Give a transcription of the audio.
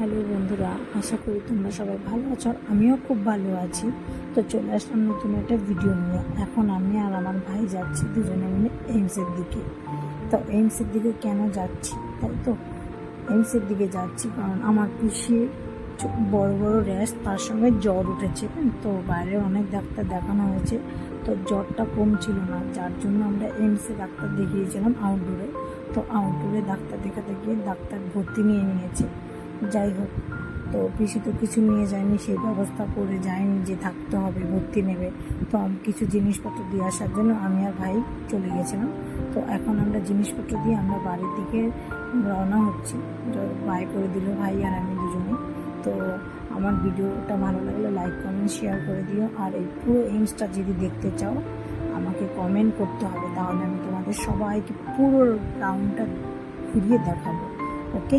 Hello বন্ধুরা, আশা করি তোমরা সবাই ভালো আছো। আমিও খুব ভালো আছি। তো চলে আসলাম নতুন একটা ভিডিও নিয়ে। এখন আমি আর আমার ভাই যাচ্ছি দুজনে মিলে এইমসের দিকে। তো এইমসের দিকে কেন যাচ্ছি, তাই তো এইমসের দিকে যাচ্ছি কারণ আমার পিসির বড় বড় র্যাশ, তার সঙ্গে জ্বর উঠেছে। তো বাইরে অনেক ডাক্তার দেখানো হয়েছে, তো জ্বরটা কমছিল না, যার জন্য আমরা এইমসে ডাক্তার দেখিয়েছিলাম আউটডোরে। তো আউটডোরে ডাক্তার দেখাতে গিয়ে ডাক্তার ভর্তি নিয়ে নিয়েছে। যাই হোক, তো পিসি তো কিছু নিয়ে যায়নি, সেই ব্যবস্থা করে যায়নি যে থাকতে হবে, ভর্তি নেবে। তো কিছু জিনিসপত্র দিয়ে আসার জন্য আমি আর ভাই চলে গেছিলাম। তো এখন আমরা জিনিসপত্র দিয়ে আমরা বাড়ির দিকে রওনা হচ্ছি। বাই করে দিল ভাই আর আমি দুজনে। তো আমার ভিডিওটা ভালো লাগলে লাইক কমেন্ট শেয়ার করে দিও। আর এই পুরো এইমসটা যদি দেখতে চাও আমাকে কমেন্ট করতে হবে, তাহলে আমি তোমাদের সবাইকে পুরো রাউন্ডটা ঘুরিয়ে দেখাবো। ওকে।